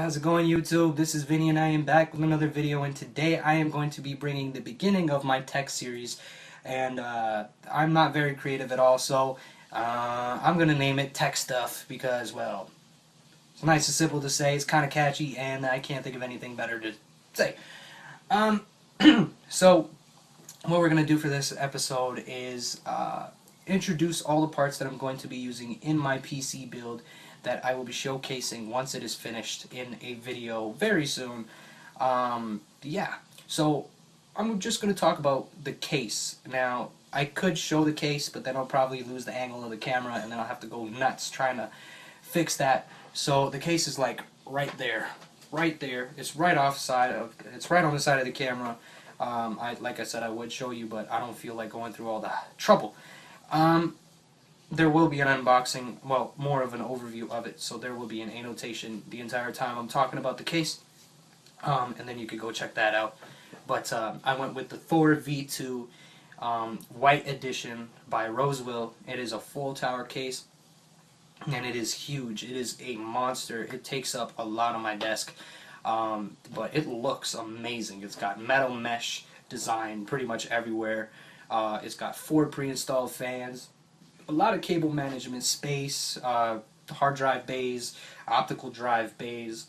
how's it going, YouTube? This is Vinny and I am back with another video, and today I am going to be bringing the beginning of my tech series, and I'm not very creative at all, so I'm going to name it Tech Stuff because, well, it's nice and simple to say, it's kind of catchy, and I can't think of anything better to say. So, what we're going to do for this episode is introduce all the parts that I'm going to be using in my PC build that I will be showcasing once it is finished in a video very soon. Yeah, so I'm just going to talk about the case. Now, I could show the case, but then I'll probably lose the angle of the camera, and then I'll have to go nuts trying to fix that. So the case is like right there. Right there. It's right on the side of the camera. Like I said, I would show you, but I don't feel like going through all the trouble. There will be an unboxing, well, more of an overview of it, so there will be an annotation the entire time I'm talking about the case, and then you could go check that out. But I went with the Thor V2 White Edition by Roseville. It is a full tower case, and it is huge. It is a monster. It takes up a lot of my desk, but it looks amazing. It's got metal mesh design pretty much everywhere. It's got 4 pre-installed fans, a lot of cable management space, hard drive bays, optical drive bays,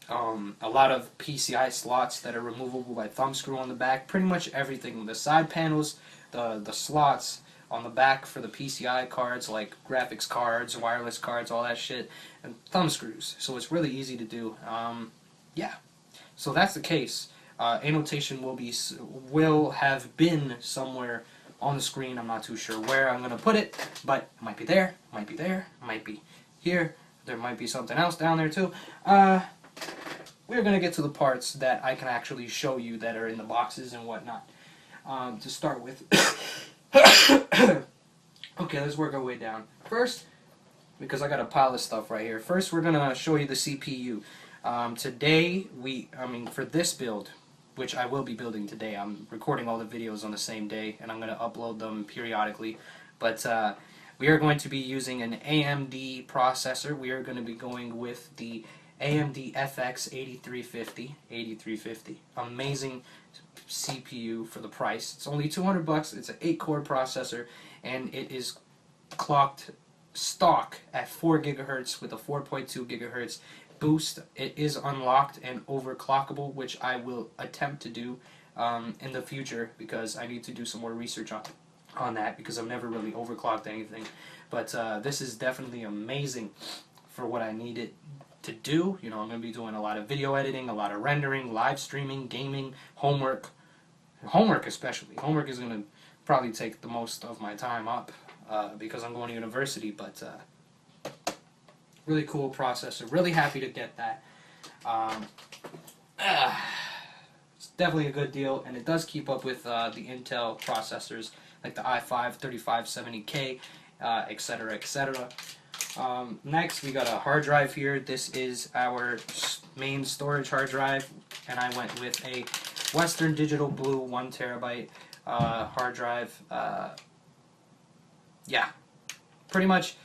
a lot of PCI slots that are removable by thumb screw on the back, pretty much everything. The side panels, the slots on the back for the PCI cards, like graphics cards, wireless cards, all that shit, and thumb screws. So it's really easy to do. Yeah, so that's the case. Annotation will have been somewhere on the screen. I'm not too sure where I'm gonna put it, but it might be there, might be there, might be here. There might be something else down there too. We're gonna get to the parts that I can actually show you that are in the boxes and whatnot. To start with, okay, let's work our way down. First, because I got a pile of stuff right here. First, we're gonna show you the CPU. Today, for this build, which I will be building today. I'm recording all the videos on the same day, and I'm going to upload them periodically. But we are going to be using an AMD processor. We are going to be going with the AMD FX 8350. Amazing CPU for the price. It's only $200. It's an 8-core processor, and it is clocked stock at 4 gigahertz with a 4.2 gigahertz boost. It is unlocked and overclockable, which I will attempt to do in the future, because I need to do some more research on that, because I've never really overclocked anything. But this is definitely amazing for what I need it to do. You know, I'm going to be doing a lot of video editing, a lot of rendering, live streaming, gaming, homework especially. Homework is going to probably take the most of my time up because I'm going to university, but really cool processor. Really happy to get that. It's definitely a good deal, and it does keep up with the Intel processors like the i5 3570K, etc., etc. Next, we got a hard drive here. This is our main storage hard drive, and I went with a Western Digital Blue 1 terabyte hard drive. Yeah, pretty much.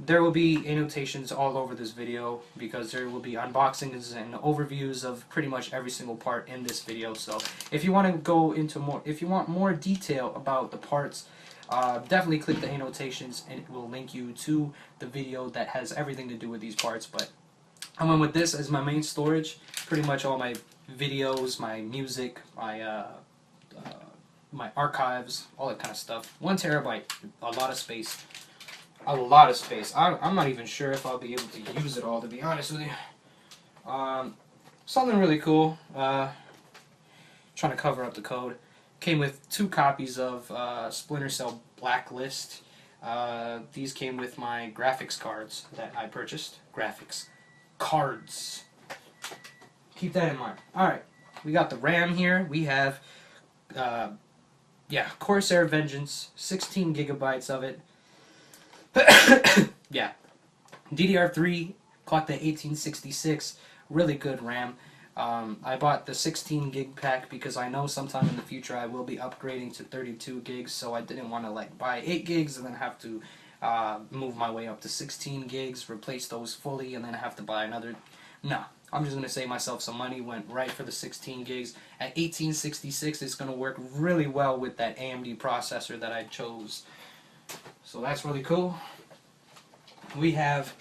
There will be annotations all over this video, because there will be unboxings and overviews of pretty much every single part in this video. So if you want to go into if you want more detail about the parts, definitely click the annotations, and it will link you to the video that has everything to do with these parts. But I went with this as my main storage. Pretty much all my videos, my music, my archives, all that kind of stuff. 1 terabyte, a lot of space. A lot of space. I'm not even sure if I'll be able to use it all, to be honest with you. Something really cool. Trying to cover up the code. Came with 2 copies of Splinter Cell Blacklist. These came with my graphics cards that I purchased. Graphics cards. Keep that in mind. Alright, we got the RAM here. We have, Corsair Vengeance, 16 gigabytes of it. Yeah, DDR3, clocked at 1866, really good RAM. I bought the 16 gig pack because I know sometime in the future I will be upgrading to 32 gigs, so I didn't want to like buy 8 gigs and then have to move my way up to 16 gigs, replace those fully, and then have to buy another. No, I'm just going to save myself some money. Went right for the 16 gigs. At 1866, it's going to work really well with that AMD processor that I chose. So that's really cool. We have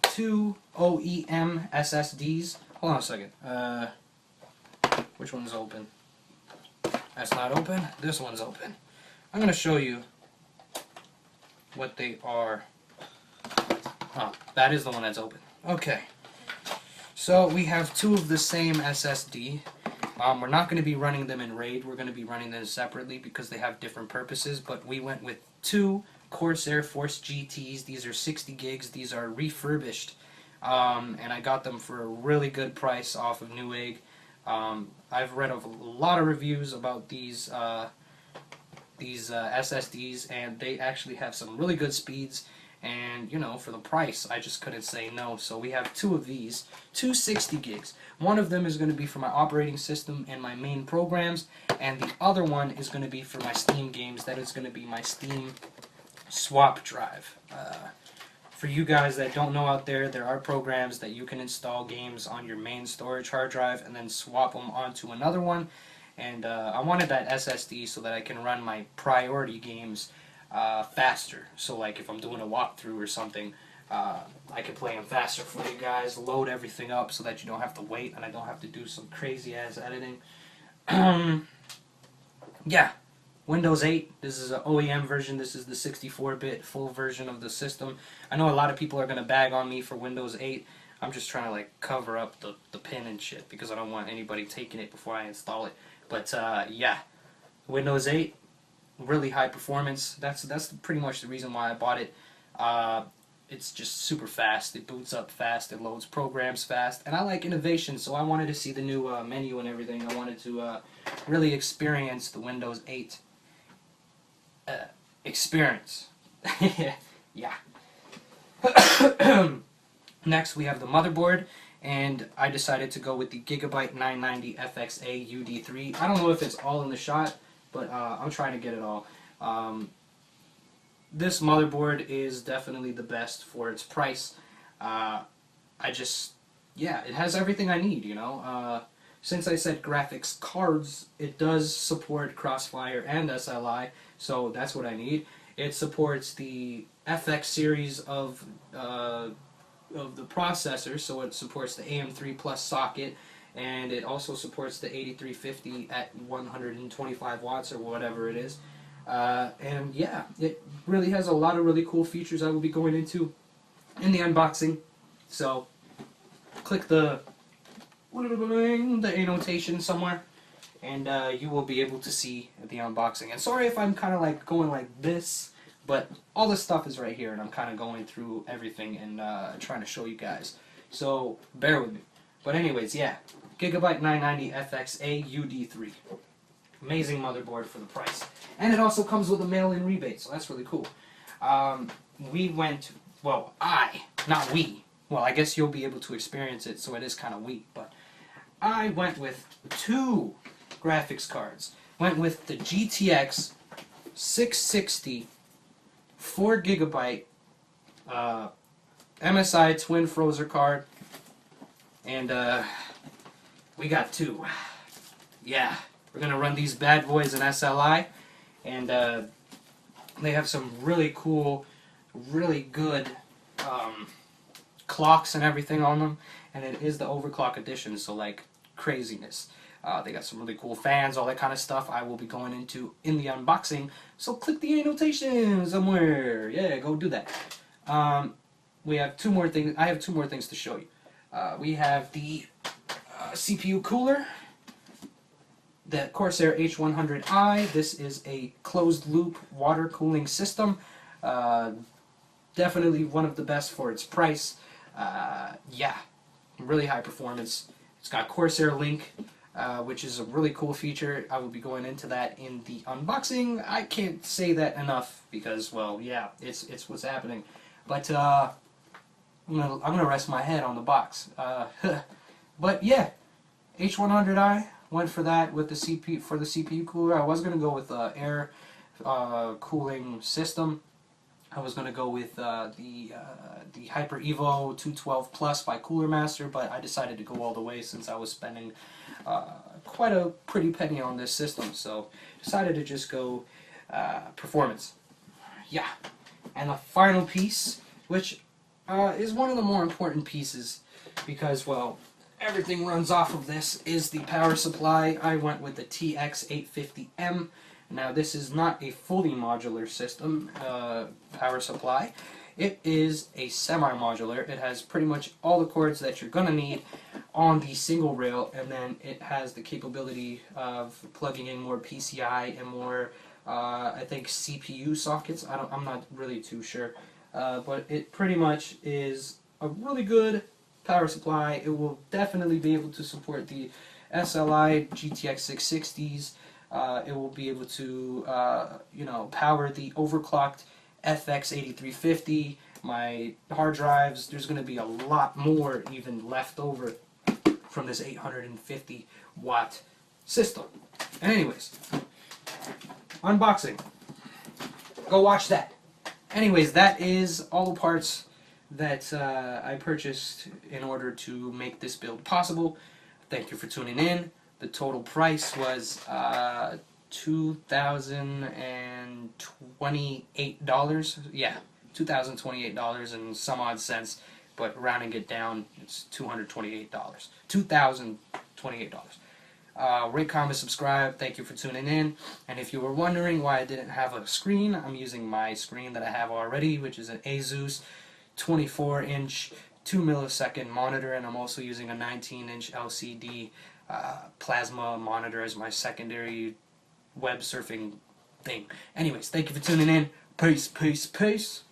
two OEM SSDs. Hold on a second. Which one's open? That's not open. This one's open. I'm going to show you what they are. Oh, that is the one that's open. Okay. So we have two of the same SSD. We're not going to be running them in RAID. We're going to be running them separately because they have different purposes. But we went with two Corsair Force GTs. These are 60 gigs. These are refurbished. And I got them for a really good price off of Newegg. I've read a lot of reviews about these SSDs, and they actually have some really good speeds. And, you know, for the price, I just couldn't say no. So we have two of these, two 60 gigs. One of them is going to be for my operating system and my main programs, and the other one is going to be for my Steam games. That is going to be my Steam swap drive. For you guys that don't know out there, there are programs that you can install games on your main storage hard drive and then swap them onto another one. And I wanted that SSD so that I can run my priority games faster. So like if I'm doing a walkthrough or something, I can play them faster for you guys, load everything up so that you don't have to wait and I don't have to do some crazy ass editing. Yeah, Windows 8, this is an OEM version. This is the 64-bit full version of the system. I know a lot of people are going to bag on me for Windows 8. I'm just trying to like cover up the pin and shit because I don't want anybody taking it before I install it. But yeah, Windows 8, really high performance. That's pretty much the reason why I bought it. It's just super fast. It boots up fast. It loads programs fast. And I like innovation, so I wanted to see the new menu and everything. I wanted to really experience the Windows 8 experience. Yeah. Next, we have the motherboard, and I decided to go with the Gigabyte 990 FXA UD3. I don't know if it's all in the shot, but I'm trying to get it all. This motherboard is definitely the best for its price. Yeah, it has everything I need, you know. Since I said graphics cards, it does support Crossfire and SLI, so that's what I need. It supports the FX series of the processor, so it supports the AM3 Plus socket, and it also supports the 8350 at 125 watts or whatever it is. And yeah, it really has a lot of really cool features I will be going into in the unboxing. So click the annotation somewhere, and you will be able to see the unboxing. And sorry if I'm kind of like going like this, but all this stuff is right here, and I'm kind of going through everything and trying to show you guys. So bear with me. But anyways, yeah, Gigabyte 990 FXA UD3. Amazing motherboard for the price. And it also comes with a mail-in rebate, so that's really cool. We went, well, not we. Well, I guess you'll be able to experience it, so it is kind of we. But I went with two graphics cards. Went with the GTX 660 4 gigabyte MSI twin Frozer card. And we got two. Yeah. We're going to run these bad boys in SLI, and they have some really cool, really good clocks and everything on them, and it is the overclock edition, so like craziness. They got some really cool fans, all that kind of stuff I will be going into in the unboxing, so click the annotation somewhere. Yeah, go do that. We have two more things. I have two more things to show you. We have the CPU cooler. The Corsair H100i. This is a closed-loop water cooling system. Definitely one of the best for its price. Yeah, really high performance. It's got Corsair Link, which is a really cool feature. I will be going into that in the unboxing. I can't say that enough because, well, yeah, it's what's happening. But I'm gonna rest my head on the box. But yeah, H100i. Went for that with the CPU cooler. I was gonna go with air cooling system, I was going to go with the Hyper Evo 212 Plus by Cooler Master, but I decided to go all the way since I was spending quite a pretty penny on this system, so decided to just go performance. Yeah, and the final piece, which is one of the more important pieces because, well, everything runs off of this, is the power supply. I went with the TX850M. Now, this is not a fully modular system power supply. It is a semi-modular. It has pretty much all the cords that you're going to need on the single rail, and then it has the capability of plugging in more PCI and more, I think, CPU sockets. I'm not really too sure. But it pretty much is a really good power supply. It will definitely be able to support the SLI GTX 660s. It will be able to, power the overclocked FX 8350. My hard drives, there's going to be a lot more even left over from this 850 watt system. And anyways, unboxing. Go watch that. Anyways, that is all the parts that I purchased in order to make this build possible. Thank you for tuning in. The total price was $2,028. Yeah, $2,028 and some odd cents, but rounding it down, it's $228. $2,028. Rate, comment, subscribe. Thank you for tuning in. And if you were wondering why I didn't have a screen, I'm using my screen that I have already, which is an Asus 24-inch 2 millisecond monitor, and I'm also using a 19-inch LCD plasma monitor as my secondary web surfing thing. Anyways, thank you for tuning in. Peace, peace, peace.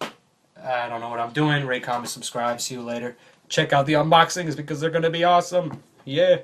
I don't know what I'm doing. Rate, comment, subscribe. See you later. Check out the unboxings because they're going to be awesome. Yeah.